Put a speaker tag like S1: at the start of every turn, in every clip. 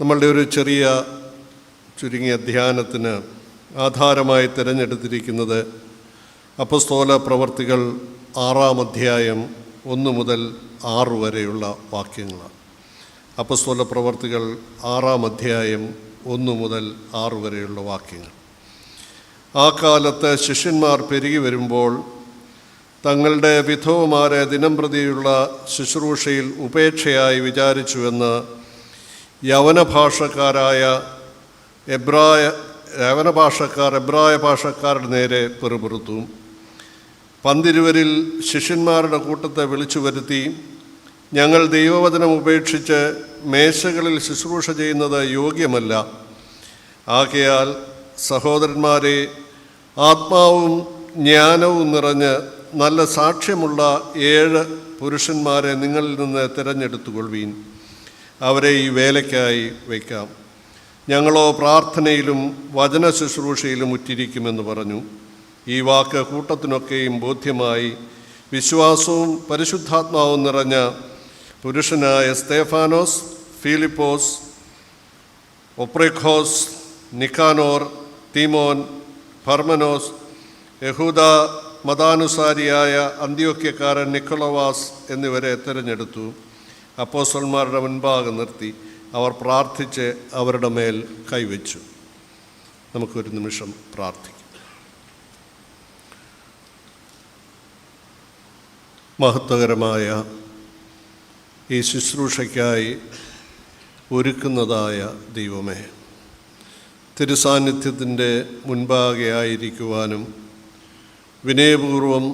S1: നമ്മളുടെ ഒരു ചെറിയ ചുരുങ്ങിയ ധ്യാനത്തിന് ആധാരമായി തിരഞ്ഞെടുത്തിരിക്കുന്നത് അപ്പോസ്തല പ്രവർത്തികൾ 6-ാം അധ്യായം 1 മുതൽ 6 വരെയുള്ള വാക്യങ്ങളാണ്. അപ്പോസ്തല പ്രവർത്തികൾ 6-ാം അധ്യായം 1 മുതൽ 6 വരെയുള്ള വാക്യങ്ങൾ. ആ കാലത്ത് ശിഷ്യന്മാർ പെരുകി വരുമ്പോൾ തങ്ങളുടെ വിധവമാരെ ദിനംപ്രതിയുള്ള ശുശ്രൂഷയിൽ ഉപേക്ഷയായി വിചാരിച്ചുവെന്ന് യവന ഭാഷക്കാരുടെ നേരെ പെറുപെറുത്തു. പന്തിരുവരിൽ ശിഷ്യന്മാരുടെ കൂട്ടത്തെ വിളിച്ചു വരുത്തി, ഞങ്ങൾ ദൈവവചനം ഉപേക്ഷിച്ച് മേശകളിൽ ശുശ്രൂഷ ചെയ്യുന്നത് യോഗ്യമല്ല. ആകയാൽ സഹോദരന്മാരെ, ആത്മാവും ജ്ഞാനവും നിറഞ്ഞ് നല്ല സാക്ഷ്യമുള്ള 7 പുരുഷന്മാരെ നിങ്ങളിൽ നിന്ന് തിരഞ്ഞെടുത്തുകൊള്ളുവീൻ. അവരെ ഈ വേലയ്ക്കായി വയ്ക്കാം. ഞങ്ങളോ പ്രാർത്ഥനയിലും വചന ശുശ്രൂഷയിലും ഉറ്റിരിക്കുമെന്ന് പറഞ്ഞു. ഈ വാക്ക് കൂട്ടത്തിനൊക്കെയും ബോധ്യമായി. വിശ്വാസവും പരിശുദ്ധാത്മാവും നിറഞ്ഞ പുരുഷനായ സ്തേഫാനോസ്, ഫിലിപ്പോസ്, ഒപ്രിഖോസ്, നിക്കാനോർ, തീമോൻ, ഫർമനോസ്, യഹൂദ മതാനുസാരിയായ അന്ത്യോക്യക്കാരൻ നിക്കോളവാസ് എന്നിവരെ തിരഞ്ഞെടുത്തു. അപ്പോസ്തലന്മാരുടെ മുൻപാകെ നിർത്തി അവർ പ്രാർത്ഥിച്ച് അവരുടെ മേൽ കൈവച്ചു. നമുക്കൊരു നിമിഷം പ്രാർത്ഥിക്കാം. മഹത്വകരമായ ഈ ശുശ്രൂഷയ്ക്കായി ഒരുക്കുന്നതായ ദൈവമേ, തിരുസാന്നിധ്യത്തിൻ്റെ മുൻപാകെ ആയിരിക്കുവാനും വിനയപൂർവം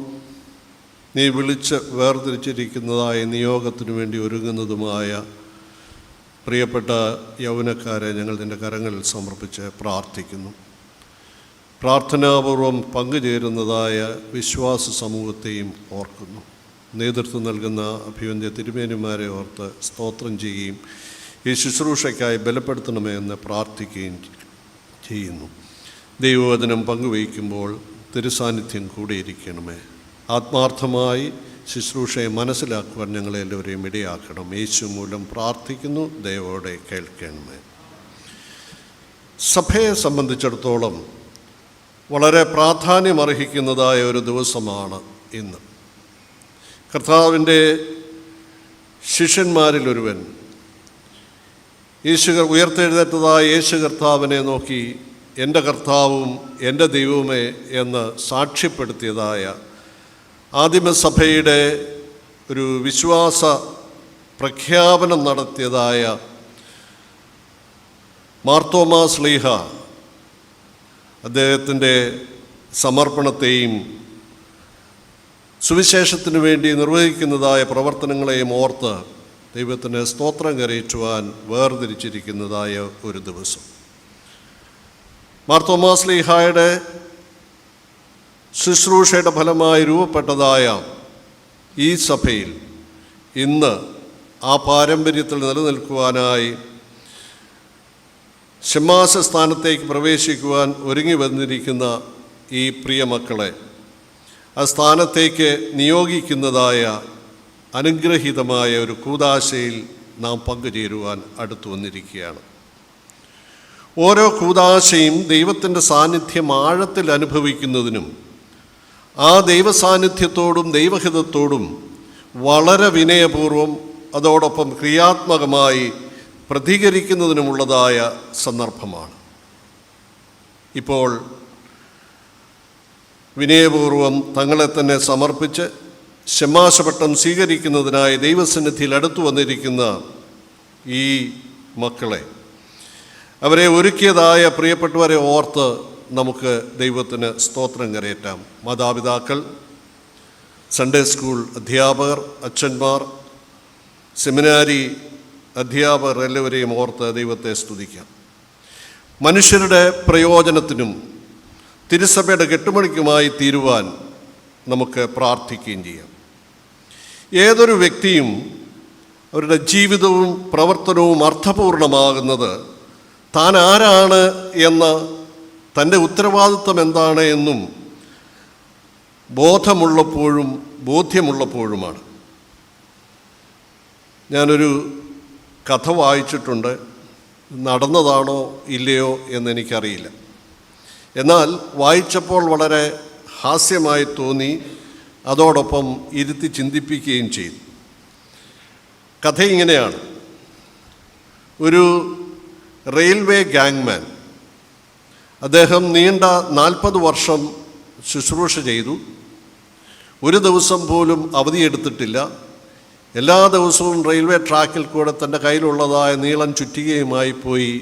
S1: നീ വിളിച്ച് വേർതിരിച്ചിരിക്കുന്നതായ നിയോഗത്തിനു വേണ്ടി ഒരുങ്ങുന്നതുമായ പ്രിയപ്പെട്ട യൗവനക്കാരെ ഞങ്ങൾ നിൻ്റെ കരങ്ങളിൽ സമർപ്പിച്ച് പ്രാർത്ഥിക്കുന്നു. പ്രാർത്ഥനാപൂർവം പങ്കുചേരുന്നതായ വിശ്വാസ സമൂഹത്തെയും ഓർക്കുന്നു. നേതൃത്വം നൽകുന്ന അഭിവന്ദ്യ തിരുമേനിമാരെ ഓർത്ത് സ്തോത്രം ചെയ്യുകയും ഈ ശുശ്രൂഷയ്ക്കായി ബലപ്പെടുത്തണമേ എന്ന് പ്രാർത്ഥിക്കുകയും ചെയ്യുന്നു. ദൈവവചനം പങ്കുവയ്ക്കുമ്പോൾ തിരുസാന്നിധ്യം കൂടിയിരിക്കണമേ. ആത്മാർത്ഥമായി ശുശ്രൂഷയെ മനസ്സിലാക്കുവാൻ ഞങ്ങളെല്ലാവരെയും ഇടയാക്കണം. യേശു മൂലം പ്രാർത്ഥിക്കുന്നു, ദയവോടെ കേൾക്കണമേ. സഭയെ സംബന്ധിച്ചിടത്തോളം വളരെ പ്രാധാന്യമർഹിക്കുന്നതായ ഒരു ദിവസമാണ് ഇന്ന്. കർത്താവിൻ്റെ ശിഷ്യന്മാരിലൊരുവൻ ഉയർത്തെഴുന്നേറ്റതായ യേശു കർത്താവിനെ നോക്കി എൻ്റെ കർത്താവും എൻ്റെ ദൈവവുമേ എന്ന് സാക്ഷ്യപ്പെടുത്തിയതായ ആദിമസഭയുടെ ഒരു വിശ്വാസ പ്രഖ്യാപനം നടത്തിയതായ മാർത്തോമാ ശ്ലീഹ അദ്ദേഹത്തിൻ്റെ സമർപ്പണത്തെയും സുവിശേഷത്തിനു വേണ്ടി നിർവഹിക്കുന്നതായ പ്രവർത്തനങ്ങളെയും ഓർത്ത് ദൈവത്തിന് സ്തോത്രം കരയറ്റുവാൻ വേർതിരിച്ചിരിക്കുന്നതായ ഒരു ദിവസം. മാർത്തോമാ ശ്ലീഹായുടെ ശുശ്രൂഷയുടെ ഫലമായി രൂപപ്പെട്ടതായ ഈ സഭയിൽ ഇന്ന് ആ പാരമ്പര്യത്തിൽ നിലനിൽക്കുവാനായി ശമ്മാസ സ്ഥാനത്തേക്ക് പ്രവേശിക്കുവാൻ ഒരുങ്ങി വന്നിരിക്കുന്ന ഈ പ്രിയ മക്കളെ ആ സ്ഥാനത്തേക്ക് നിയോഗിക്കുന്നതായ അനുഗ്രഹീതമായ ഒരു കൂദാശയിൽ നാം പങ്കുചേരുവാൻ അടുത്തു വന്നിരിക്കുകയാണ്. ഓരോ കൂദാശയും ദൈവത്തിൻ്റെ സാന്നിധ്യം ആഴത്തിൽ അനുഭവിക്കുന്നതിനും ആ ദൈവസാന്നിധ്യത്തോടും ദൈവഹിതത്തോടും വളരെ വിനയപൂർവം അതോടൊപ്പം ക്രിയാത്മകമായി പ്രതികരിക്കുന്നതിനുമുള്ളതായ സന്ദർഭമാണ്. ഇപ്പോൾ വിനയപൂർവം തങ്ങളെ തന്നെ സമർപ്പിച്ച് ശമ്മാശപട്ടം സ്വീകരിക്കുന്നതിനായി ദൈവസന്നിധിയിൽ അടുത്തു വന്നിരിക്കുന്ന ഈ മക്കളെ, അവരെ ഒരുക്കിയതായ പ്രിയപ്പെട്ടവരെ ഓർത്ത് നമുക്ക് ദൈവത്തിന് സ്തോത്രം കരയറ്റാം. മാതാപിതാക്കൾ, സൺഡേ സ്കൂൾ അധ്യാപകർ, അച്ഛന്മാർ, സെമിനാരി അധ്യാപകർ എല്ലാവരെയും ഓർത്ത് ദൈവത്തെ സ്തുതിക്കാം. മനുഷ്യരുടെ പ്രയോജനത്തിനും തിരുസഭയുടെ കെട്ടുമണിക്കുമായി തീരുവാൻ നമുക്ക് പ്രാർത്ഥിക്കുകയും ചെയ്യാം. ഏതൊരു വ്യക്തിയും അവരുടെ ജീവിതവും പ്രവർത്തനവും അർത്ഥപൂർണമാകുന്നത് താൻ ആരാണ് എന്ന തൻ്റെ ഉത്തരവാദിത്വം എന്താണ് എന്നും ബോധ്യമുള്ളപ്പോഴുമാണ്. ഞാനൊരു കഥ വായിച്ചിട്ടുണ്ട്. നടന്നതാണോ ഇല്ലയോ എന്നെനിക്കറിയില്ല. എന്നാൽ വായിച്ചപ്പോൾ വളരെ ഹാസ്യമായി തോന്നി, അതോടൊപ്പം ഇരുത്തി ചിന്തിപ്പിക്കുകയും ചെയ്തു. കഥ ഇങ്ങനെയാണ്. ഒരു റെയിൽവേ ഗാങ്മാൻ, അദ്ദേഹം നീണ്ട 40 വർഷം ശുശ്രൂഷ ചെയ്തു. ഒരു ദിവസം പോലും അവധിയെടുത്തിട്ടില്ല. എല്ലാ ദിവസവും റെയിൽവേ ട്രാക്കിൽ കൂടെ തൻ്റെ കയ്യിലുള്ളതായ നീളൻ ചുറ്റികയുമായി പോയി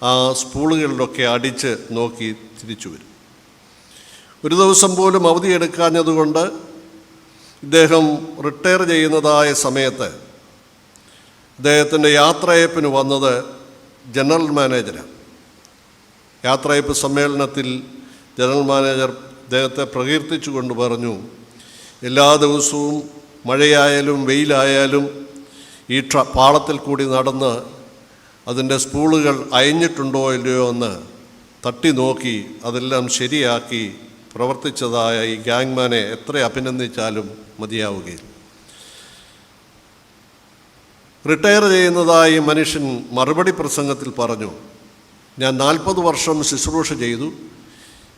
S1: ആ സ്പൂളുകളിലൊക്കെ അടിച്ച് നോക്കി തിരിച്ചു വരും. ഒരു ദിവസം പോലും അവധിയെടുക്കാഞ്ഞതുകൊണ്ട് ഇദ്ദേഹം റിട്ടയർ ചെയ്യുന്നതായ സമയത്ത് അദ്ദേഹത്തിൻ്റെ യാത്രയപ്പിന് വന്നത് ജനറൽ മാനേജരാണ്. യാത്രയപ്പ് സമ്മേളനത്തിൽ ജനറൽ മാനേജർ അദ്ദേഹത്തെ പ്രകീർത്തിച്ചു കൊണ്ട് പറഞ്ഞു, എല്ലാ ദിവസവും മഴയായാലും വെയിലായാലും ഈ പാളത്തിൽ കൂടി നടന്ന് അതിൻ്റെ സ്പൂളുകൾ അയഞ്ഞിട്ടുണ്ടോ ഇല്ലയോ എന്ന് തട്ടി നോക്കി അതെല്ലാം ശരിയാക്കി പ്രവർത്തിച്ചതായ ഈ ഗാങ്മാനെ എത്ര അഭിനന്ദിച്ചാലും മതിയാവുകയില്ല. റിട്ടയർ ചെയ്യുന്നതായി മനുഷ്യൻ മറുപടി പ്രസംഗത്തിൽ പറഞ്ഞു, ഞാൻ 40 വർഷം ശുശ്രൂഷ ചെയ്തു,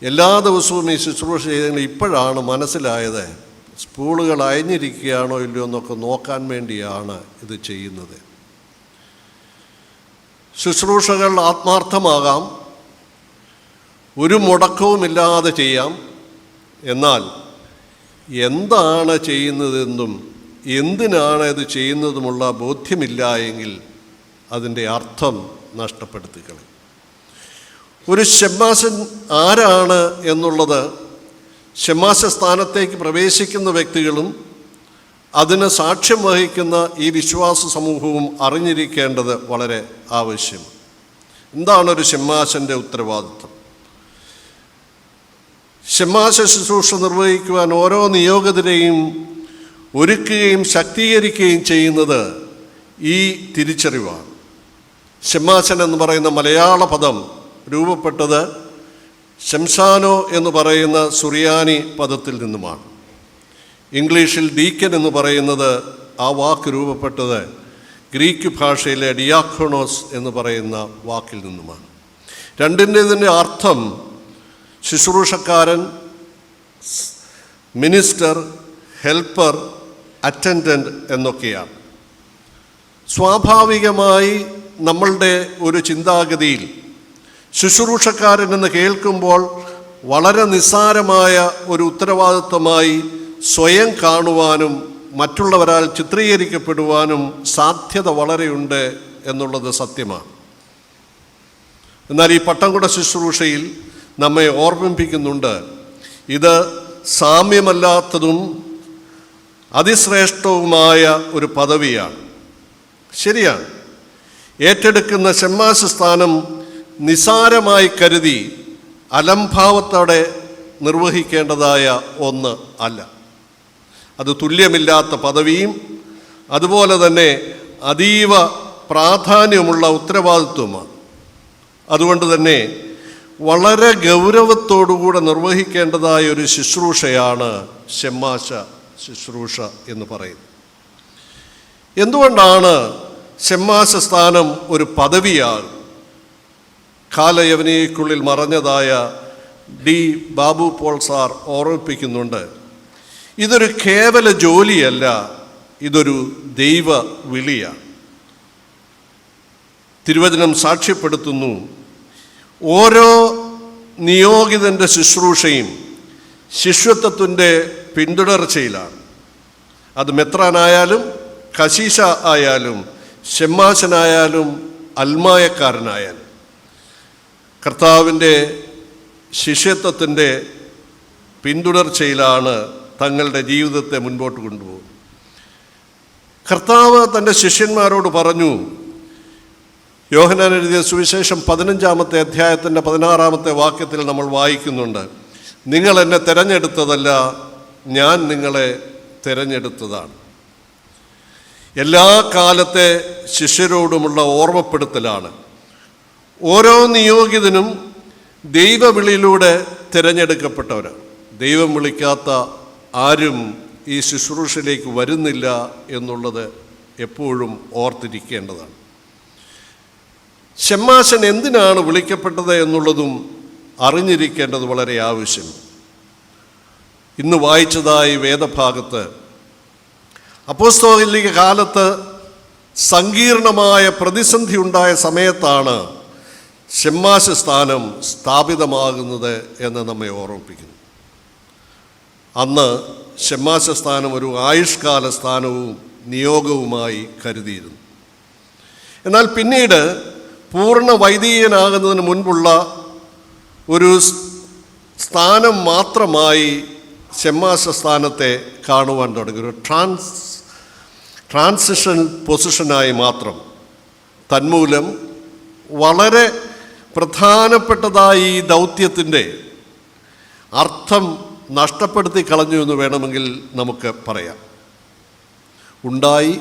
S1: എല്ലാ ദിവസവും ഈ ശുശ്രൂഷ ചെയ്തെങ്കിൽ ഇപ്പോഴാണ് മനസ്സിലായത് സ്പൂളുകൾ അയഞ്ഞിരിക്കുകയാണോ ഇല്ലയോ എന്നൊക്കെ നോക്കാൻ വേണ്ടിയാണ് ഇത് ചെയ്യുന്നത്. ശുശ്രൂഷകൾ ആത്മാർത്ഥമാകാം, ഒരു മുടക്കവുമില്ലാതെ ചെയ്യാം. എന്നാൽ എന്താണ് ചെയ്യുന്നതെന്നും എന്തിനാണ് ഇത് ചെയ്യുന്നതുമുള്ള ബോധ്യമില്ല എങ്കിൽ അതിൻ്റെ അർത്ഥം നഷ്ടപ്പെടുത്തിക്കളയും. ഒരു ശമ്മാശൻ ആരാണ് എന്നുള്ളത് ശമ്മാശ സ്ഥാനത്തേക്ക് പ്രവേശിക്കുന്ന വ്യക്തികളും അതിന് സാക്ഷ്യം വഹിക്കുന്ന ഈ വിശ്വാസ സമൂഹവും അറിഞ്ഞിരിക്കേണ്ടത് വളരെ ആവശ്യം. എന്താണ് ഒരു ശമ്മാശൻ്റെ ഉത്തരവാദിത്വം? ശമ്മാശ ശുശ്രൂഷ നിർവഹിക്കുവാൻ ഓരോ നിയോഗതരെയും ഒരുക്കുകയും ശക്തീകരിക്കുകയും ചെയ്യുന്നത് ഈ തിരിച്ചറിവാണ്. ശമ്മാശൻ എന്ന് പറയുന്ന മലയാള പദം രൂപപ്പെട്ടത് ശംശാനോ എന്ന് പറയുന്ന സുറിയാനി പദത്തിൽ നിന്നുമാണ്. ഇംഗ്ലീഷിൽ ഡീക്കൻ എന്ന് പറയുന്നത് ആ വാക്ക് രൂപപ്പെട്ടത് ഗ്രീക്ക് ഭാഷയിലെ ഡിയാഖോണോസ് എന്ന് പറയുന്ന വാക്കിൽ നിന്നുമാണ്. രണ്ടിൻ്റെതിൻ്റെ അർത്ഥം ശുശ്രൂഷക്കാരൻ, മിനിസ്റ്റർ, ഹെൽപ്പർ, അറ്റൻഡൻ്റ് എന്നൊക്കെയാണ്. സ്വാഭാവികമായി നമ്മളുടെ ഒരു ചിന്താഗതിയിൽ ശുശ്രൂഷക്കാരൻ എന്ന് കേൾക്കുമ്പോൾ വളരെ നിസ്സാരമായ ഒരു ഉത്തരവാദിത്വമായി സ്വയം കാണുവാനും മറ്റുള്ളവരാൽ ചിത്രീകരിക്കപ്പെടുവാനും സാധ്യത വളരെയുണ്ട് എന്നുള്ളത് സത്യമാണ്. എന്നാൽ ഈ പട്ടംകുട ശുശ്രൂഷയിൽ നമ്മെ ഓർമ്മിപ്പിക്കുന്നുണ്ട്, ഇത് സാമ്യമല്ലാത്തതും അതിശ്രേഷ്ഠവുമായ ഒരു പദവിയാണ്. ശരിയാണ്, ഏറ്റെടുക്കുന്ന ശമ്മാശ സ്ഥാനം നിസാരമായി കരുതി അലംഭാവത്തോടെ നിർവഹിക്കേണ്ടതായ ഒന്ന് അല്ല. അത് തുല്യമില്ലാത്ത പദവിയും അതുപോലെ തന്നെ അതീവ പ്രാധാന്യമുള്ള ഉത്തരവാദിത്വമാണ്. അതുകൊണ്ട് തന്നെ വളരെ ഗൗരവത്തോടുകൂടെ നിർവഹിക്കേണ്ടതായ ഒരു ശുശ്രൂഷയാണ് ശമ്മാശ ശുശ്രൂഷ എന്ന് പറയുന്നത്. എന്തുകൊണ്ടാണ് ശമ്മാശ സ്ഥാനം ഒരു പദവിയാകും? കാലയവനിക്കുള്ളിൽ മറഞ്ഞതായ ഡി ബാബു പോൾ സാർ ഓർമ്മിപ്പിക്കുന്നുണ്ട്, ഇതൊരു കേവല ജോലിയല്ല, ഇതൊരു ദൈവ വിളിയാണ്. തിരുവചനം സാക്ഷ്യപ്പെടുത്തുന്നു, ഓരോ നിയോഗിതൻ്റെ ശുശ്രൂഷയും ശിഷ്യത്വത്തിൻ്റെ പിന്തുടർച്ചയിലാണ്. അത് മെത്രാനായാലും കശീശ ആയാലും ശമ്മാശനായാലും അൽമായക്കാരനായാലും കർത്താവിൻ്റെ ശിഷ്യത്വത്തിൻ്റെ പിന്തുടർച്ചയിലാണ് തങ്ങളുടെ ജീവിതത്തെ മുൻപോട്ട് കൊണ്ടുപോകുന്നത്. കർത്താവ് തൻ്റെ ശിഷ്യന്മാരോട് പറഞ്ഞു, യോഹന്നാൻ എഴുതിയ സുവിശേഷം 15-ാമത്തെ അധ്യായത്തിൻ്റെ 16-ാമത്തെ വാക്യത്തിൽ നമ്മൾ വായിക്കുന്നുണ്ട്, നിങ്ങൾ എന്നെ തിരഞ്ഞെടുത്തതല്ല, ഞാൻ നിങ്ങളെ തിരഞ്ഞെടുത്തതാണ്. എല്ലാ കാലത്തെ ശിഷ്യരോടുമുള്ള ഓർമ്മപ്പെടുത്തലാണ്. ഓരോ നിയോഗിതനും ദൈവവിളിയിലൂടെ തിരഞ്ഞെടുക്കപ്പെട്ടവരാണ്. ദൈവം വിളിക്കാത്ത ആരും ഈ ശുശ്രൂഷയിലേക്ക് വരുന്നില്ല എന്നുള്ളത് എപ്പോഴും ഓർത്തിരിക്കേണ്ടതാണ്. ഷമ്മാശൻ എന്തിനാണ് വിളിക്കപ്പെട്ടത് എന്നുള്ളതും അറിഞ്ഞിരിക്കേണ്ടത് വളരെ ആവശ്യം. ഇന്ന് വായിച്ചതായി വേദഭാഗത്ത് അപ്പോസ്തോലിക കാലത്ത് സങ്കീർണമായ പ്രതിസന്ധി ഉണ്ടായ സമയത്താണ് ഷമ്മാശ സ്ഥാനം സ്ഥാപിതമാകുന്നത് എന്ന് നമ്മെ ഓർമ്മിപ്പിക്കുന്നു. അന്ന് ഷമ്മാശ സ്ഥാനം ഒരു ആയുഷ്കാല സ്ഥാനവും നിയോഗവുമായി കരുതിയിരുന്നു. എന്നാൽ പിന്നീട് പൂർണ്ണ വൈദികനാകുന്നതിന് മുൻപുള്ള ഒരു സ്ഥാനം മാത്രമായി ഷമ്മാശ സ്ഥാനത്തെ കാണുവാൻ തുടങ്ങി. ഒരു ട്രാൻസിഷൻ പൊസിഷനായി മാത്രം. തന്മൂലം വളരെ പ്രധാനപ്പെട്ടതായി ഈ ദൗത്യത്തിൻ്റെ അർത്ഥം നഷ്ടപ്പെടുത്തി കളഞ്ഞു എന്ന് വേണമെങ്കിൽ നമുക്ക് പറയാം. ഉണ്ടായി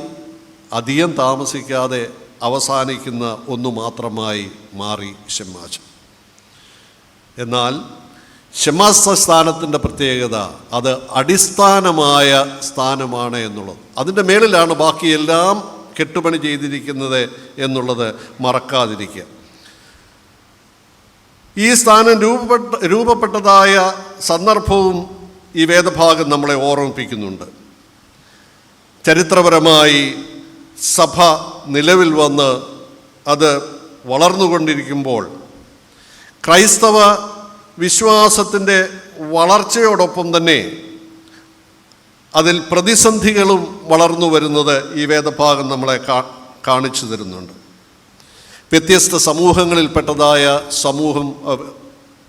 S1: അധികം താമസിക്കാതെ അവസാനിക്കുന്ന ഒന്നു മാത്രമായി മാറി ഷമ്മാശൻ. എന്നാൽ ഷമ്മാശ സ്ഥാനത്തിൻ്റെ പ്രത്യേകത അത് അടിസ്ഥാനമായ സ്ഥാനമാണ് എന്നുള്ളത്. അതിൻ്റെ മേളിലാണ് ബാക്കിയെല്ലാം കെട്ടുപണി ചെയ്തിരിക്കുന്നത് എന്നുള്ളത് മറക്കാതിരിക്കുക. ഈ സ്ഥാനം രൂപപ്പെട്ടതായ സന്ദർഭവും ഈ വേദഭാഗം നമ്മളെ ഓർമ്മിപ്പിക്കുന്നുണ്ട്. ചരിത്രപരമായി സഭ നിലവിൽ വന്ന് അത് വളർന്നുകൊണ്ടിരിക്കുമ്പോൾ ക്രൈസ്തവ വിശ്വാസത്തിൻ്റെ വളർച്ചയോടൊപ്പം തന്നെ അതിൽ പ്രതിസന്ധികളും വളർന്നു വരുന്നത് ഈ വേദഭാഗം നമ്മളെ കാണിച്ചു തരുന്നുണ്ട്. വ്യത്യസ്ത സമൂഹങ്ങളിൽപ്പെട്ടതായ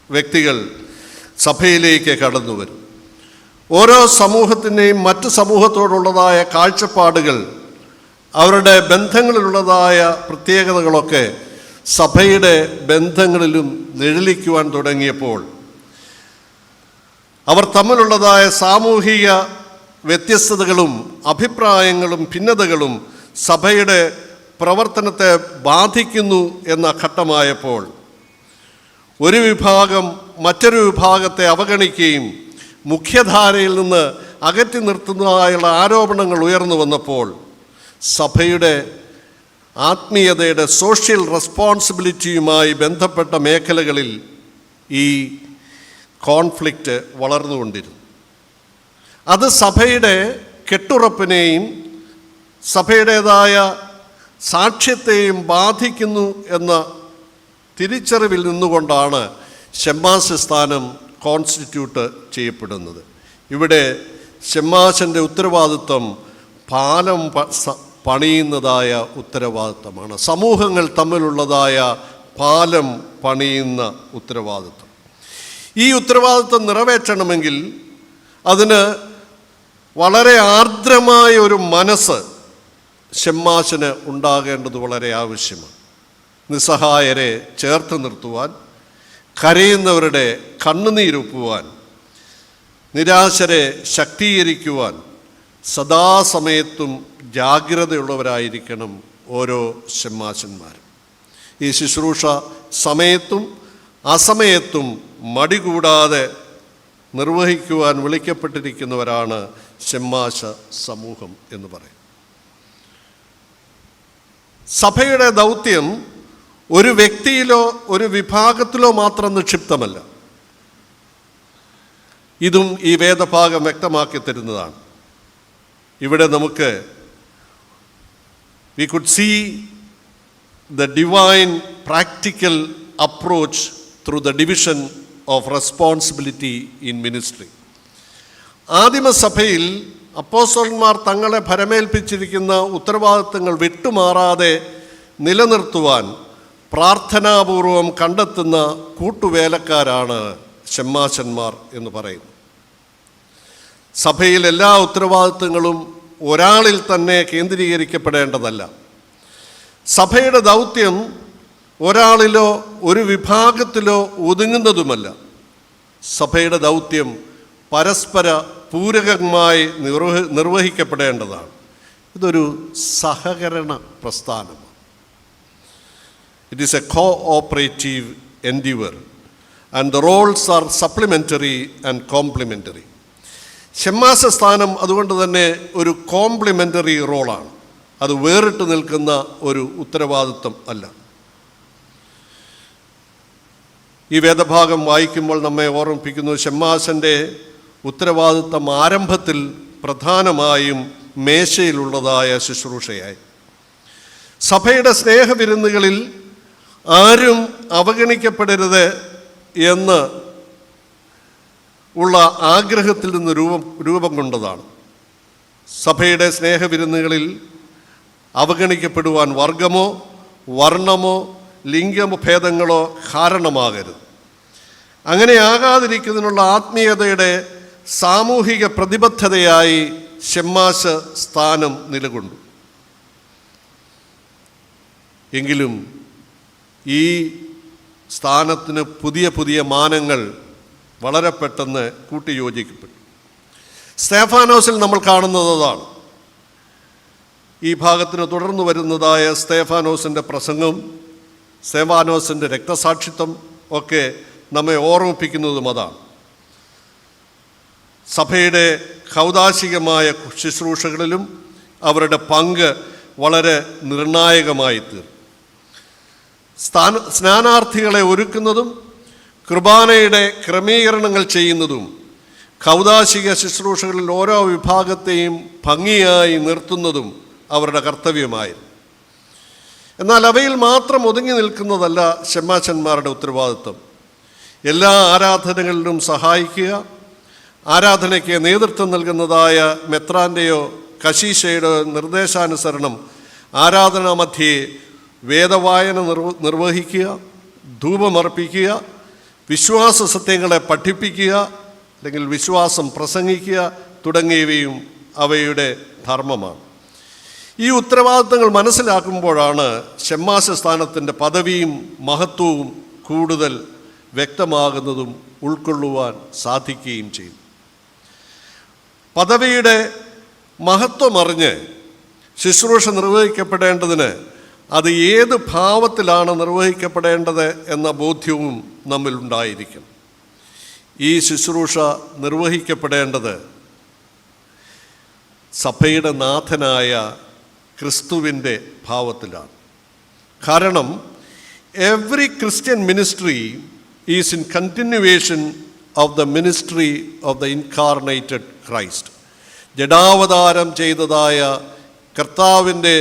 S1: വ്യക്തികൾ സഭയിലേക്ക് കടന്നു വരും. ഓരോ സമൂഹത്തിൻ്റെയും മറ്റ് സമൂഹത്തോടുള്ളതായ കാഴ്ചപ്പാടുകൾ, അവരുടെ ബന്ധങ്ങളിലുള്ളതായ പ്രത്യേകതകളൊക്കെ സഭയുടെ ബന്ധങ്ങളിലും നിഴലിക്കുവാൻ തുടങ്ങിയപ്പോൾ അവർ തമ്മിലുള്ളതായ സാമൂഹിക വ്യത്യസ്തതകളും അഭിപ്രായങ്ങളും ഭിന്നതകളും സഭയുടെ പ്രവർത്തനത്തെ ബാധിക്കുന്നു എന്ന ഘട്ടമായപ്പോൾ ഒരു വിഭാഗം മറ്റൊരു വിഭാഗത്തെ അവഗണിക്കുകയും മുഖ്യധാരയിൽ നിന്ന് അകറ്റി നിർത്തുന്നതായുള്ള ആരോപണങ്ങൾ ഉയർന്നു വന്നപ്പോൾ സഭയുടെ ആത്മീയതയുടെ സോഷ്യൽ റെസ്പോൺസിബിലിറ്റിയുമായി ബന്ധപ്പെട്ട മേഖലകളിൽ ഈ കോൺഫ്ലിക്റ്റ് വളർന്നുകൊണ്ടിരുന്നു. അത് സഭയുടെ കെട്ടുറപ്പിനെയും സഭയുടേതായ സാക്ഷ്യത്തെയും ബാധിക്കുന്നു എന്ന തിരിച്ചറിവിൽ നിന്നുകൊണ്ടാണ് ഷമ്മാശ സ്ഥാനം കോൺസ്റ്റിറ്റ്യൂട്ട് ചെയ്യപ്പെടുന്നത്. ഇവിടെ ഷമ്മാശൻ്റെ ഉത്തരവാദിത്വം പാലം പണിയുന്നതായ ഉത്തരവാദിത്വമാണ്. സമൂഹങ്ങൾ തമ്മിലുള്ളതായ പാലം പണിയുന്ന ഉത്തരവാദിത്വം. ഈ ഉത്തരവാദിത്വം നിറവേറ്റണമെങ്കിൽ അതിന് വളരെ ആർദ്രമായ ഒരു മനസ്സ് ഷമ്മാശന് ഉണ്ടാകേണ്ടത് വളരെ ആവശ്യമാണ്. നിസ്സഹായരെ ചേർത്ത് നിർത്തുവാൻ, കരയുന്നവരുടെ കണ്ണുനീരൊപ്പുവാൻ, നിരാശരെ ശക്തീകരിക്കുവാൻ സദാസമയത്തും ജാഗ്രതയുള്ളവരായിരിക്കണം ഓരോ ഷമ്മാശന്മാരും. ഈ ശുശ്രൂഷ സമയത്തും അസമയത്തും മടികൂടാതെ നിർവഹിക്കുവാൻ വിളിക്കപ്പെട്ടിരിക്കുന്നവരാണ് ഷമ്മാശ സമൂഹം എന്ന് പറയും. സഭയുടെ ദൗത്യം ഒരു വ്യക്തിയിലോ ഒരു വിഭാഗത്തിലോ മാത്രം നിക്ഷിപ്തമല്ല. ഇതും ഈ വേദഭാഗം വ്യക്തമാക്കി തരുന്നതാണ്. ഇവിടെ നമുക്ക് we could see the divine practical approach through the division of responsibility in ministry. ആദിമസഭയിൽ അപ്പോസ്തലന്മാർ തങ്ങളെ ഭരമേൽപ്പിച്ചിരിക്കുന്ന ഉത്തരവാദിത്തങ്ങൾ വിട്ടുമാറാതെ നിലനിർത്തുവാൻ പ്രാർത്ഥനാപൂർവം കണ്ടെത്തുന്ന കൂട്ടുവേലക്കാരാണ് ഷമ്മാശന്മാർ എന്ന് പറയുന്നു. സഭയിൽ എല്ലാ ഉത്തരവാദിത്തങ്ങളും ഒരാളിൽ തന്നെ കേന്ദ്രീകരിക്കപ്പെടേണ്ടതല്ല. സഭയുടെ ദൗത്യം ഒരാളിലോ ഒരു വിഭാഗത്തിലോ ഒതുങ്ങുന്നതുമല്ല. സഭയുടെ ദൗത്യം പരസ്പര പൂരകമായി നിർവഹിക്കപ്പെടേണ്ടതാണ്. ഇതൊരു സഹകരണ പ്രസ്ഥാനമാണ്. It is a cooperative endeavour and the roles are supplementary and complementary. ഷമ്മാശ സ്ഥാനം അതുകൊണ്ട് തന്നെ ഒരു കോംപ്ലിമെൻ്ററി റോളാണ്. അത് വേറിട്ട് നിൽക്കുന്ന ഒരു ഉത്തരവാദിത്വം അല്ല. ഈ വേദഭാഗം വായിക്കുമ്പോൾ നമ്മെ ഓർമ്മിപ്പിക്കുന്നു, ഷമ്മാശൻ്റെ ഉത്തരവാദിത്തം ആരംഭത്തിൽ പ്രധാനമായും മേശയിലുള്ളതായ ശുശ്രൂഷയായി. സഭയുടെ സ്നേഹവിരുന്നുകളിൽ ആരും അവഗണിക്കപ്പെടരുത് എന്ന് ഉള്ള ആഗ്രഹത്തിൽ നിന്ന് രൂപം കൊണ്ടതാണ്. സഭയുടെ സ്നേഹവിരുന്നുകളിൽ അവഗണിക്കപ്പെടുവാൻ വർഗമോ വർണ്ണമോ ലിംഗഭേദങ്ങളോ കാരണമാകരുത്. അങ്ങനെ ആകാതിരിക്കുന്നതിനുള്ള ആത്മീയതയുടെ സാമൂഹിക പ്രതിബദ്ധതയായി ഷമ്മാശ സ്ഥാനം നിലകൊണ്ടു. എങ്കിലും ഈ സ്ഥാനത്തിന് പുതിയ പുതിയ മാനങ്ങൾ വളരെ പെട്ടെന്ന് കൂട്ടിയോജിക്കപ്പെട്ടു. സ്തേഫാനോസിൽ നമ്മൾ കാണുന്നത് അതാണ്. ഈ ഭാഗത്തിന് തുടർന്നു വരുന്നതായ സ്തേഫാനോസിൻ്റെ പ്രസംഗം, സ്തേഫാനോസിൻ്റെ രക്തസാക്ഷിത്വം ഒക്കെ നമ്മെ ഓർമ്മിപ്പിക്കുന്നതും അതാണ്. സഭയുടെ കൗദാശികമായ ശുശ്രൂഷകളിലും അവരുടെ പങ്ക് വളരെ നിർണായകമായി തീർന്നു. സ്നാനാർത്ഥികളെ ഒരുക്കുന്നതും കുർബാനയുടെ ക്രമീകരണങ്ങൾ ചെയ്യുന്നതും കൗദാശിക ശുശ്രൂഷകളിൽ ഓരോ വിഭാഗത്തെയും ഭംഗിയായി നിർത്തുന്നതും അവരുടെ കർത്തവ്യമായിരുന്നു. എന്നാൽ അവയിൽ മാത്രം ഒതുങ്ങി നിൽക്കുന്നതല്ല ഷമ്മാശന്മാരുടെ ഉത്തരവാദിത്വം. എല്ലാ ആരാധനകളിലും സഹായിക്കുക, ആരാധനയ്ക്ക് നേതൃത്വം നൽകുന്നതായ മെത്രാൻ്റെയോ കശീശയുടെയോ നിർദ്ദേശാനുസരണം ആരാധനാ മധ്യേ വേദവായന നിർവഹിക്കുക, ധൂപമർപ്പിക്കുക, വിശ്വാസ സത്യങ്ങളെ പഠിപ്പിക്കുക അല്ലെങ്കിൽ വിശ്വാസം പ്രസംഗിക്കുക തുടങ്ങിയവയും അവയുടെ ധർമ്മമാണ്. ഈ ഉത്തരവാദിത്തങ്ങൾ മനസ്സിലാക്കുമ്പോഴാണ് ഷമ്മാശ സ്ഥാനത്തിൻ്റെ പദവിയും മഹത്വവും കൂടുതൽ വ്യക്തമാകുന്നതും ഉൾക്കൊള്ളുവാൻ സാധിക്കുകയും ചെയ്യും. പദവിയുടെ മഹത്വമറിഞ്ഞ് ശുശ്രൂഷ നിർവഹിക്കപ്പെടേണ്ടതിന് അത് ഏത് ഭാവത്തിലാണ് നിർവഹിക്കപ്പെടേണ്ടത് എന്ന ബോധ്യവും നമ്മിലുണ്ടായിരിക്കും. ഈ ശുശ്രൂഷ നിർവഹിക്കപ്പെടേണ്ടത് സഭയുടെ നാഥനായ ക്രിസ്തുവിൻ്റെ ഭാവത്തിലാണ്. കാരണം every Christian ministry is in continuation of the ministry of the incarnated Christ. ജഡാവതാരം ചെയ്തതായ കർത്താവിൻ്റെ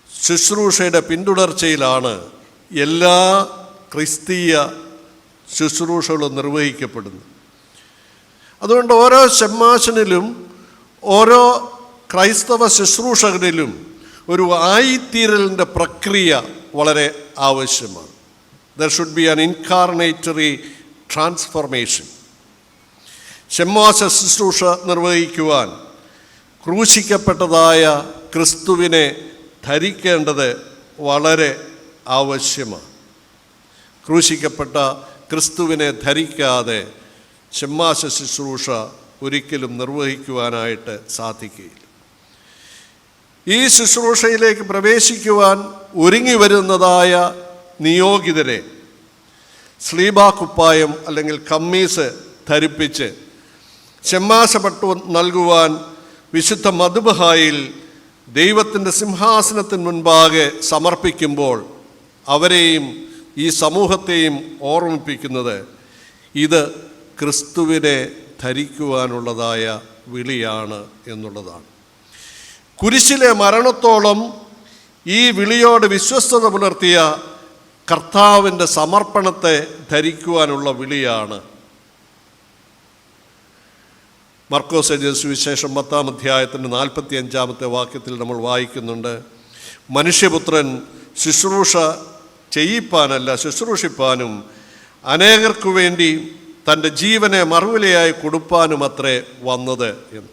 S1: ശുശ്രൂഷയുടെ പിന്തുടർച്ചയിലാണ് എല്ലാ ക്രിസ്തീയ ശുശ്രൂഷകളും നിർവഹിക്കപ്പെടുന്നു. അതുകൊണ്ട് ഓരോ ഷമ്മാശനിലും ഓരോ ക്രൈസ്തവ ശുശ്രൂഷകരിലും ഒരു ആയിത്തീരലിൻ്റെ പ്രക്രിയ വളരെ ആവശ്യമാണ്. There should be an incarnatory transformation. ഷമ്മാശ ശുശ്രൂഷ നിർവഹിക്കുവാൻ ക്രൂശിക്കപ്പെട്ടതായ ക്രിസ്തുവിനെ ധരിക്കേണ്ടത് വളരെ ആവശ്യമാണ്. ക്രൂശിക്കപ്പെട്ട ക്രിസ്തുവിനെ ധരിക്കാതെ ഷമ്മാശ ശുശ്രൂഷ ഒരിക്കലും നിർവഹിക്കുവാനായിട്ട് സാധിക്കുകയില്ല. ഈ ശുശ്രൂഷയിലേക്ക് പ്രവേശിക്കുവാൻ ഒരുങ്ങി വരുന്നതായ നിയോഗിതരെ സ്ലീബാക്കുപ്പായം അല്ലെങ്കിൽ കമ്മീസ് ധരിപ്പിച്ച് ഷമ്മാശപട്ടു നൽകുവാൻ വിശുദ്ധ മദ്ബഹായിൽ ദൈവത്തിൻ്റെ സിംഹാസനത്തിന് മുൻപാകെ സമർപ്പിക്കുമ്പോൾ അവരെയും ഈ സമൂഹത്തെയും ഓർമ്മിപ്പിക്കുന്നത് ഇത് ക്രിസ്തുവിനെ ധരിക്കുവാനുള്ളതായ വിളിയാണ് എന്നുള്ളതാണ്. കുരിശിലെ മരണത്തോളം ഈ വിളിയോട് വിശ്വസ്തത പുലർത്തിയ കർത്താവിൻ്റെ സമർപ്പണത്തെ ധരിക്കുവാനുള്ള വിളിയാണ്. മർക്കോസ് എഴുതിയ സുവിശേഷം 10-ാം അധ്യായത്തിൻ്റെ 45-ാമത്തെ വാക്യത്തിൽ നമ്മൾ വായിക്കുന്നുണ്ട്, മനുഷ്യപുത്രൻ ശുശ്രൂഷ ചെയ്യിപ്പാനല്ല ശുശ്രൂഷിപ്പാനും അനേകർക്കു വേണ്ടി തൻ്റെ ജീവനെ മറുവിലയായി കൊടുപ്പാനും അത്രേ വന്നത് എന്ന്.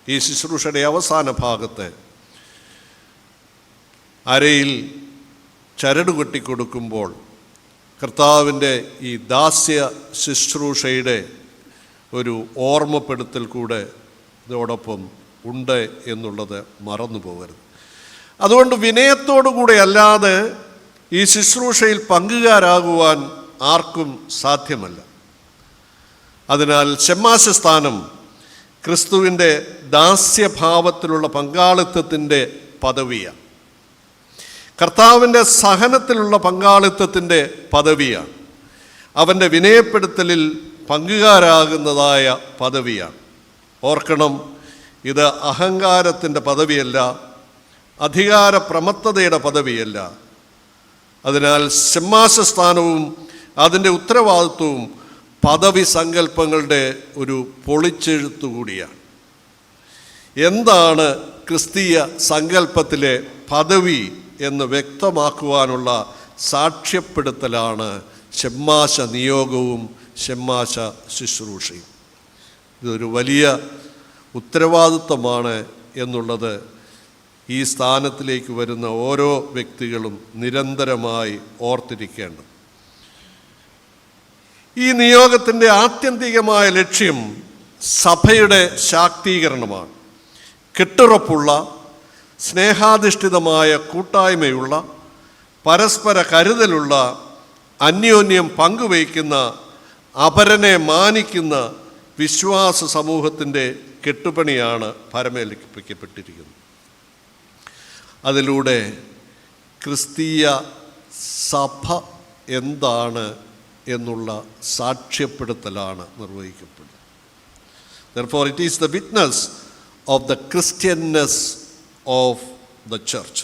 S1: ഈ ശുശ്രൂഷയുടെ അവസാന ഭാഗത്ത് അരയിൽ ചരട് കെട്ടിക്കൊടുക്കുമ്പോൾ കർത്താവിൻ്റെ ഈ ദാസ്യ ശുശ്രൂഷയുടെ ഒരു ഓർമ്മപ്പെടുത്തൽ കൂടെ ഇതോടൊപ്പം ഉണ്ട് എന്നുള്ളത് മറന്നു പോകരുത്. അതുകൊണ്ട് വിനയത്തോടുകൂടെ അല്ലാതെ ഈ ശുശ്രൂഷയിൽ പങ്കുകാരാകുവാൻ ആർക്കും സാധ്യമല്ല. അതിനാൽ ഷമ്മാശ സ്ഥാനം ക്രിസ്തുവിൻ്റെ ദാസ്യഭാവത്തിലുള്ള പങ്കാളിത്തത്തിൻ്റെ പദവിയാണ്. കർത്താവിൻ്റെ സഹനത്തിലുള്ള പങ്കാളിത്തത്തിൻ്റെ പദവിയാണ്. അവൻ്റെ വിനയപ്പെടുത്തലിൽ പങ്കുകാരാകുന്നതായ പദവിയാണ്. ഓർക്കണം, ഇത് അഹങ്കാരത്തിൻ്റെ പദവിയല്ല, അധികാരപ്രമത്തതയുടെ പദവിയല്ല. അതിനാൽ സിംഹാസനസ്ഥാനവും അതിൻ്റെ ഉത്തരവാദിത്വവും പദവി സങ്കല്പങ്ങളുടെ ഒരു പൊളിച്ചെഴുത്തുകൂടിയാണ്. എന്താണ് ക്രിസ്തീയ സങ്കല്പത്തിലെ പദവി എന്ന് വ്യക്തമാക്കുവാനുള്ള സാക്ഷ്യപ്പെടുത്തലാണ് ഷെമ്മാശ നിയോഗവും ഷെമ്മാശ ശുശ്രൂഷയും. ഇതൊരു വലിയ ഉത്തരവാദിത്വമാണ് എന്നുള്ളത് ഈ സ്ഥാനത്തിലേക്ക് വരുന്ന ഓരോ വ്യക്തികളും നിരന്തരമായി ഓർത്തിരിക്കേണ്ടത്. ഈ നിയോഗത്തിൻ്റെ ആത്യന്തികമായ ലക്ഷ്യം സഭയുടെ ശാക്തീകരണമാണ്. കെട്ടുറപ്പുള്ള, സ്നേഹാധിഷ്ഠിതമായ കൂട്ടായ്മയുള്ള, പരസ്പര കരുതലുള്ള, അന്യോന്യം പങ്കുവയ്ക്കുന്ന, അപരനെ മാനിക്കുന്ന വിശ്വാസ സമൂഹത്തിൻ്റെ കെട്ടുപണിയാണ് പരമേൽപ്പിക്കപ്പെട്ടിരിക്കുന്നത്. അതിലൂടെ ക്രിസ്തീയ സഭ എന്താണ് എന്നുള്ള സാക്ഷ്യപ്പെടുത്തലാണ് നിർവഹിക്കപ്പെടുന്നത്. Therefore, it is the witness of the Christianness of the church.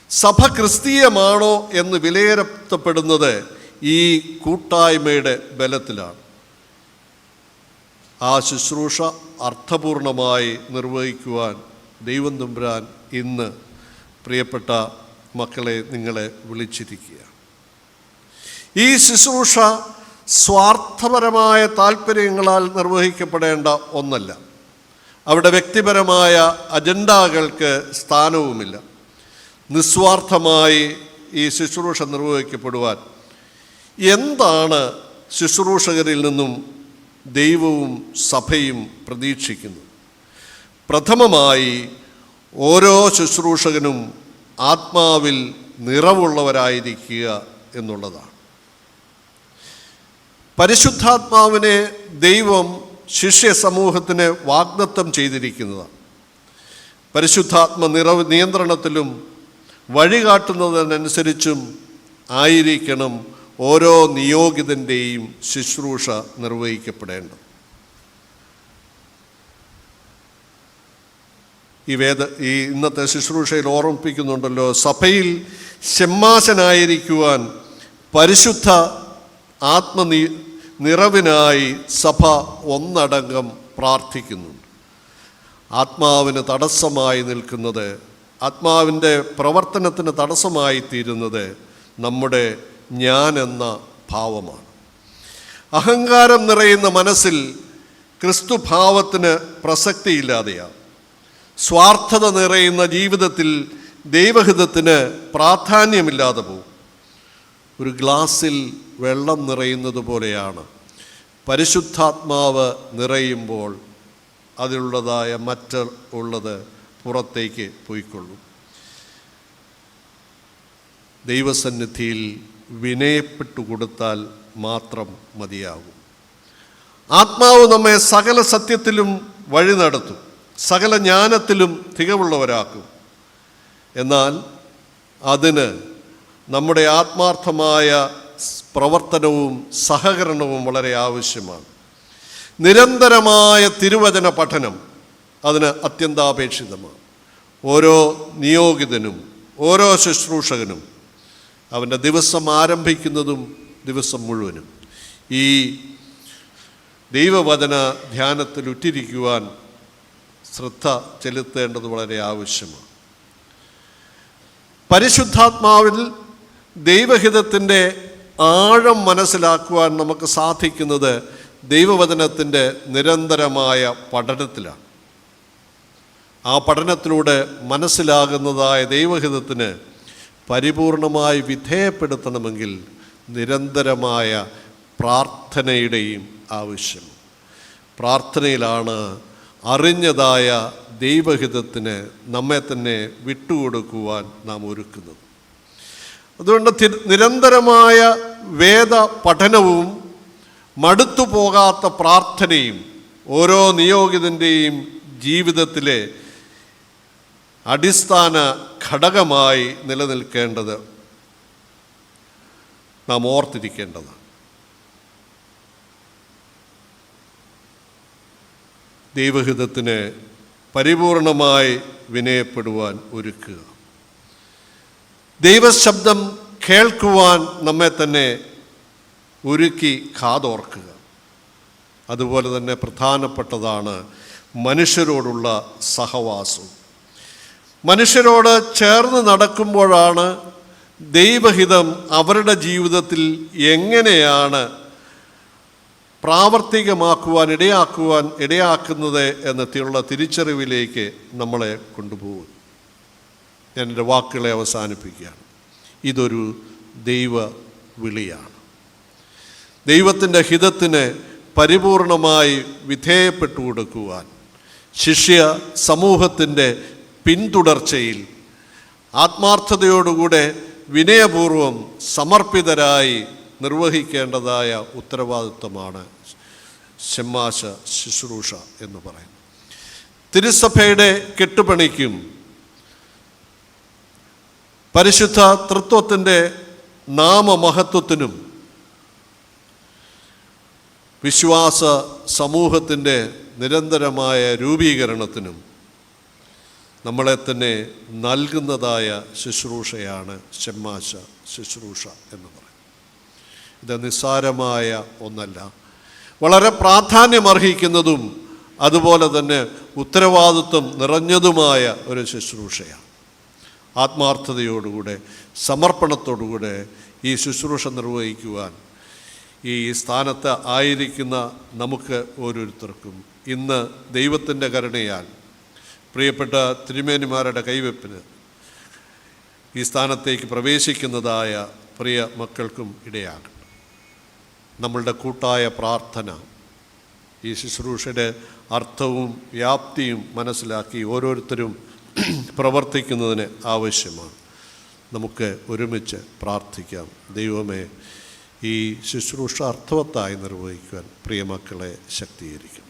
S1: സഭ ക്രിസ്തീയമാണോ എന്ന് വിലയിരുത്തപ്പെടുന്നത് ഈ കൂട്ടായ്മയുടെ ബലത്തിലാണ്. ആ ശുശ്രൂഷ അർത്ഥപൂർണമായി നിർവഹിക്കുവാൻ ദൈവം തമ്പുരാൻ ഇന്ന് പ്രിയപ്പെട്ട മക്കളെ നിങ്ങളെ വിളിച്ചിരിക്കുക. ഈ ശുശ്രൂഷ സ്വാർത്ഥപരമായ താല്പര്യങ്ങളാൽ നിർവഹിക്കപ്പെടേണ്ട ഒന്നല്ല. അവിടെ വ്യക്തിപരമായ അജണ്ടകൾക്ക് സ്ഥാനവുമില്ല. നിസ്വാർത്ഥമായി ഈ ശുശ്രൂഷ നിർവഹിക്കപ്പെടുവാൻ എന്താണ് ശുശ്രൂഷകരിൽ നിന്നും ദൈവവും സഭയും പ്രതീക്ഷിക്കുന്നത്? പ്രഥമമായി ഓരോ ശുശ്രൂഷകനും ആത്മാവിൽ നിറവുള്ളവരായിരിക്കുക എന്നുള്ളതാണ്. പരിശുദ്ധാത്മാവിനെ ദൈവം ശിഷ്യ സമൂഹത്തിന് വാഗ്ദത്തം ചെയ്തിരിക്കുന്നതാണ്. പരിശുദ്ധാത്മ നിയന്ത്രണത്തിലും വഴികാട്ടുന്നതിനനുസരിച്ചും ആയിരിക്കണം ഓരോ നിയോഗിതൻ്റെയും ശുശ്രൂഷ നിർവഹിക്കപ്പെടേണ്ടത്. ഈ ഇന്നത്തെ ശുശ്രൂഷയിൽ ഓർമ്മിപ്പിക്കുന്നുണ്ടല്ലോ, സഭയിൽ ഷെമ്മാശനായിരിക്കുവാൻ പരിശുദ്ധ നിറവിനായി സഭ ഒന്നടങ്കം പ്രാർത്ഥിക്കുന്നുണ്ട്. ആത്മാവിന് തടസ്സമായി നിൽക്കുന്നത്, ആത്മാവിൻ്റെ പ്രവർത്തനത്തിന് തടസ്സമായി തീരുന്നത് നമ്മുടെ ഞാൻ എന്ന ഭാവമാണ്. അഹങ്കാരം നിറയുന്ന മനസ്സിൽ ക്രിസ്തുഭാവത്തിന് പ്രസക്തിയില്ലാതെയാണ്. സ്വാർത്ഥത നിറയുന്ന ജീവിതത്തിൽ ദൈവഹിതത്തിന് പ്രാധാന്യമില്ലാതെ പോകും. ഒരു ഗ്ലാസ്സിൽ വെള്ളം നിറയുന്നത് പോലെയാണ് പരിശുദ്ധാത്മാവ് നിറയുമ്പോൾ അതിലുള്ളതായ മറ്റുള്ളത് പുറത്തേക്ക് പോയിക്കൊള്ളും. ദൈവസന്നിധിയിൽ വിനയപ്പെട്ടു കൊടുത്താൽ മാത്രം മതിയാകും. ആത്മാവ് നമ്മെ സകല സത്യത്തിലും വഴി നടത്തും, സകല ജ്ഞാനത്തിലും തികവുള്ളവരാക്കും. എന്നാൽ അതിന് നമ്മുടെ ആത്മാർത്ഥമായ പ്രവർത്തനവും സഹകരണവും വളരെ ആവശ്യമാണ്. നിരന്തരമായ തിരുവചന പഠനം അതിന് അത്യന്താപേക്ഷിതമാണ്. ഓരോ നിയോഗിതനും ഓരോ ശുശ്രൂഷകനും അവൻ്റെ ദിവസം ആരംഭിക്കുന്നതും ദിവസം മുഴുവനും ഈ ദൈവവചന ധ്യാനത്തിൽ ഉറ്റിരിക്കുവാൻ ശ്രദ്ധ ചെലുത്തേണ്ടത് വളരെ ആവശ്യമാണ്. പരിശുദ്ധാത്മാവിൽ ദൈവഹിതത്തിൻ്റെ ആഴം മനസ്സിലാക്കുവാൻ നമുക്ക് സാധിക്കുന്നത് ദൈവവചനത്തിൻ്റെ നിരന്തരമായ പഠനത്തിലാണ്. ആ പഠനത്തിലൂടെ മനസ്സിലാകുന്നതായ ദൈവഹിതത്തിന് പരിപൂർണമായി വിധേയപ്പെടുത്തണമെങ്കിൽ നിരന്തരമായ പ്രാർത്ഥനയുടെയും ആവശ്യം. പ്രാർത്ഥനയിലാണ് അറിഞ്ഞതായ ദൈവഹിതത്തിന് നമ്മെ തന്നെ വിട്ടുകൊടുക്കുവാൻ നാം ഒരുക്കുന്നത്. അതുകൊണ്ട് നിരന്തരമായ വേദ പഠനവും മടുത്തു പോകാത്ത പ്രാർത്ഥനയും ഓരോ നിയോഗിതൻ്റെയും ജീവിതത്തിലെ അടിസ്ഥാന ഘടകമായി നിലനിൽക്കേണ്ടത് നാം ഓർത്തിരിക്കേണ്ടതാണ്. ദൈവഹിതത്തിന് പരിപൂർണമായി വിനയപ്പെടുവാൻ ഒരുക്കുക. ദൈവശബ്ദം കേൾക്കുവാൻ നമ്മെ തന്നെ ഒരുക്കി കാതോർക്കുക. അതുപോലെ തന്നെ പ്രധാനപ്പെട്ടതാണ് മനുഷ്യരോടുള്ള സഹവാസം. മനുഷ്യരോട് ചേർന്ന് നടക്കുമ്പോഴാണ് ദൈവഹിതം അവരുടെ ജീവിതത്തിൽ എങ്ങനെയാണ് പ്രാവർത്തികമാക്കുവാൻ ഇടയാക്കുന്നത് എന്നുള്ള തിരിച്ചറിവിലേക്ക് നമ്മളെ കൊണ്ടുപോകും. ഞാൻ എൻ്റെ വാക്കുകളെ അവസാനിപ്പിക്കുകയാണ്. ഇതൊരു ദൈവ വിളിയാണ്. ദൈവത്തിൻ്റെ ഹിതത്തിന് പരിപൂർണമായി വിധേയപ്പെട്ടു കൊടുക്കുവാൻ ശിഷ്യ സമൂഹത്തിൻ്റെ പിന്തുടർച്ചയിൽ ആത്മാർത്ഥതയോടുകൂടെ വിനയപൂർവം സമർപ്പിതരായി നിർവഹിക്കേണ്ടതായ ഉത്തരവാദിത്വമാണ് ഷമ്മാശ ശുശ്രൂഷ എന്ന് പറയുന്നത്. തിരുസഭയുടെ കെട്ടുപണിക്കും പരിശുദ്ധ തൃത്വത്തിൻ്റെ നാമമഹത്വത്തിനും വിശ്വാസ സമൂഹത്തിൻ്റെ നിരന്തരമായ രൂപീകരണത്തിനും നമ്മളെ തന്നെ നൽകുന്നതായ ശുശ്രൂഷയാണ് ഷമ്മാശ ശുശ്രൂഷ എന്ന് പറയുന്നത്. ഇത് നിസ്സാരമായ ഒന്നല്ല, വളരെ പ്രാധാന്യമർഹിക്കുന്നതും അതുപോലെ തന്നെ ഉത്തരവാദിത്വം നിറഞ്ഞതുമായ ഒരു ശുശ്രൂഷയാണ്. ആത്മാർത്ഥതയോടുകൂടെ സമർപ്പണത്തോടുകൂടെ ഈ ശുശ്രൂഷ നിർവഹിക്കുവാൻ ഈ സ്ഥാനത്ത് ആയിരിക്കുന്ന നമുക്ക് ഓരോരുത്തർക്കും ഇന്ന് ദൈവത്തിൻ്റെ കരുണയാൽ പ്രിയപ്പെട്ട തിരുമേനിമാരുടെ കൈവെപ്പിന് ഈ സ്ഥാനത്തേക്ക് പ്രവേശിക്കുന്നതായ പ്രിയ മക്കൾക്കും ഇടയാകട്ടെ. നമ്മളുടെ കൂട്ടായ പ്രാർത്ഥന ഈ ശുശ്രൂഷയുടെ അർത്ഥവും വ്യാപ്തിയും മനസ്സിലാക്കി ഓരോരുത്തരും പ്രവർത്തിക്കുന്നതിന് ആവശ്യമാണ്. നമുക്ക് ഒരുമിച്ച് പ്രാർത്ഥിക്കാം. ദൈവമേ, ഈ ശുശ്രൂഷ അർത്ഥവത്തായി നിർവഹിക്കുവാൻ പ്രിയമക്കളെ ശക്തീകരിക്കും.